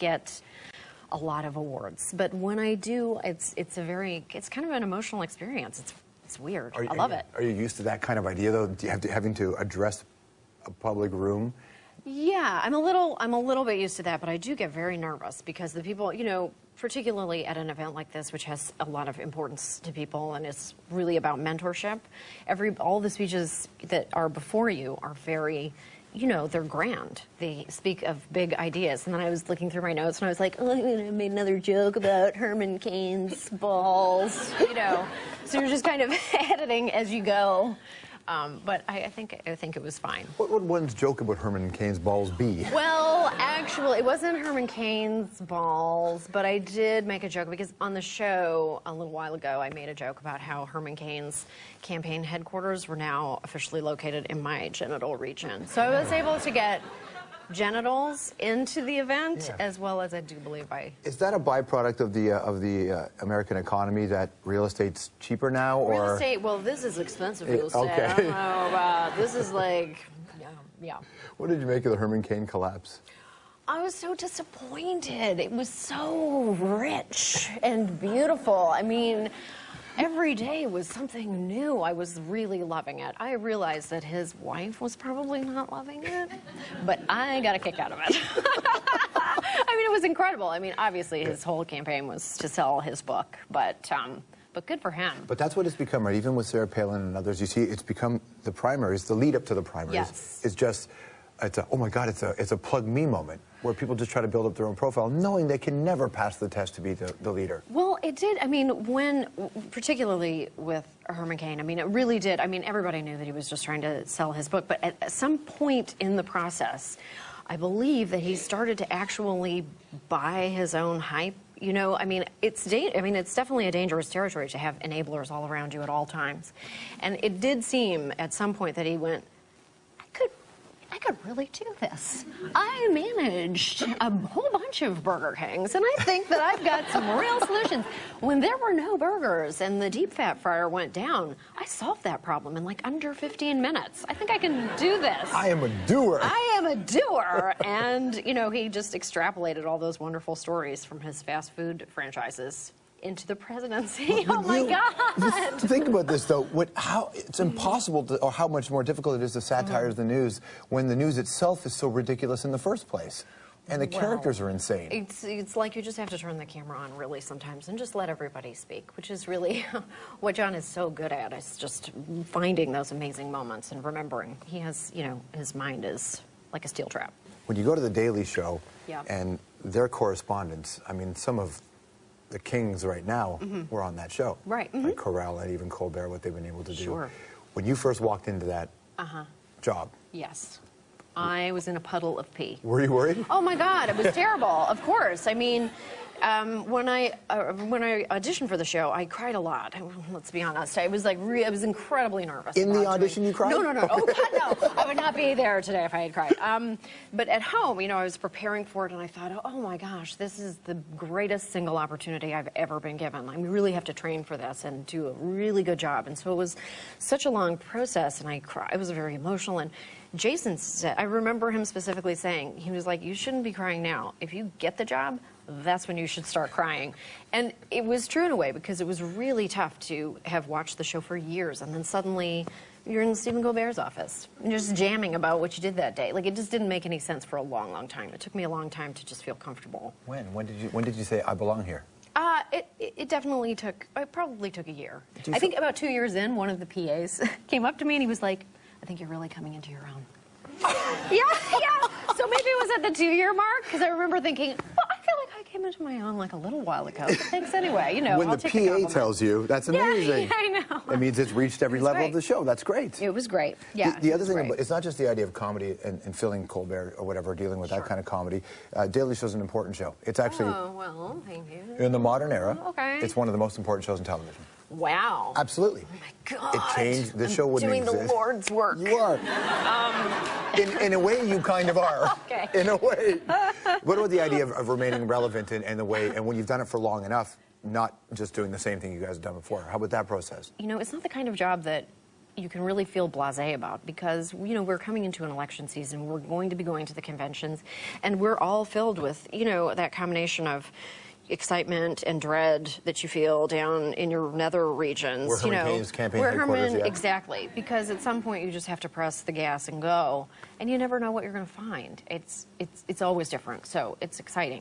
get a lot of awards. But when I do, it's kind of an emotional experience. It's weird. I love it. Are you used to that kind of idea, though? Do you having to address a public room? Yeah, I'm a little bit used to that, but I do get very nervous because the people, you know, particularly at an event like this, which has a lot of importance to people, and it's really about mentorship. All the speeches that are before you are very, you know, they're grand. They speak of big ideas. And then I was looking through my notes and I was like, oh, I made another joke about Herman Cain's balls, you know. So you're just kind of editing as you go. But I think it was fine. What would one's joke about Herman Cain's balls be? Well, actually, it wasn't Herman Cain's balls, but I did make a joke because on the show a little while ago, I made a joke about how Herman Cain's campaign headquarters were now officially located in my genital region. So I was able to get genitals into the event, as well as I do believe Is that a byproduct of the American economy, that real estate's cheaper now, or? Real estate, well, this is expensive real estate. Okay. I don't know about, this is like, yeah. What did you make of the Herman Cain collapse? I was so disappointed. It was so rich and beautiful. I mean, every day was something new. I was really loving it. I realized that his wife was probably not loving it, but I got a kick out of it. I mean, it was incredible. I mean, obviously his whole campaign was to sell his book, but good for him. But that's what it's become, right? Even with Sarah Palin and others, you see, it's become the primaries, the lead up to the primaries. Yes. It's just, oh my God, it's a plug me moment, where people just try to build up their own profile, knowing they can never pass the test to be the leader. Well, it did. I mean, particularly with Herman Cain, I mean, it really did. I mean, everybody knew that he was just trying to sell his book, but at some point in the process, I believe that he started to actually buy his own hype. You know, I mean, it's definitely a dangerous territory to have enablers all around you at all times. And it did seem at some point that he went, I could really do this. I managed a whole bunch of Burger Kings, and I think that I've got some real solutions. When there were no burgers and the deep fat fryer went down, I solved that problem in like under 15 minutes. I think I can do this. I am a doer. I am a doer. And, you know, he just extrapolated all those wonderful stories from his fast food franchises into the presidency. Oh my God! Think about this, though. How it's impossible to, or how much more difficult it is to satire the news when the news itself is so ridiculous in the first place, and the characters are insane. It's like you just have to turn the camera on really sometimes and just let everybody speak, which is really what John is so good at. Is just finding those amazing moments and remembering. He has, you know, his mind is like a steel trap. When you go to the Daily Show and their correspondents, I mean, some of the kings right now were on that show. Right. Like Corral and even Colbert, what they've been able to do. Sure. When you first walked into that job. Yes. I was in a puddle of pee. Were you worried? Oh my God, it was terrible. Of course. I mean, when I auditioned for the show, I cried a lot. Let's be honest. I was like, I was incredibly nervous. In the audition, you cried? No. Oh God, no. I would not be there today if I had cried. But at home, you know, I was preparing for it, and I thought, oh my gosh, this is the greatest single opportunity I've ever been given. I really have to train for this and do a really good job. And so it was such a long process, and I cried. It was very emotional. And Jason said, I remember him specifically saying, he was like, you shouldn't be crying now. If you get the job, that's when you should start crying. And it was true in a way, because it was really tough to have watched the show for years, and then suddenly you're in Stephen Colbert's office and you're just jamming about what you did that day. Like, it just didn't make any sense for a long, long time. It took me a long time to just feel comfortable. When did you say, I belong here? It definitely took, it probably took a year. I think about 2 years in, one of the PAs came up to me and he was like, I think you're really coming into your own. Yeah. So maybe it was at the 2-year mark, because I remember thinking, well, I feel like I came into my own like a little while ago. But thanks anyway. You know, when I'll the take the PA tells you, that's amazing. Yeah, I know. It means it's reached every level of the show. That's great. It was great. Yeah. The other thing, it's not just the idea of comedy and filling Colbert or whatever, dealing with that kind of comedy. Daily Show's an important show. It's actually, oh, well, thank you. In the modern era, it's one of the most important shows in television. Wow. Absolutely. Oh my God. It changed. The show wouldn't exist. Doing the Lord's work. You are. In a way, you kind of are. Okay. In a way. What about the idea of remaining relevant in the way, and when you've done it for long enough, not just doing the same thing you guys have done before? How about that process? You know, it's not the kind of job that you can really feel blasé about, because, you know, we're coming into an election season. We're going to be going to the conventions, and we're all filled with, you know, that combination of excitement and dread that you feel down in your nether regions. Where Herman Cain's campaign headquarters, yeah. Exactly, because at some point you just have to press the gas and go, and you never know what you're going to find. It's always different, so it's exciting.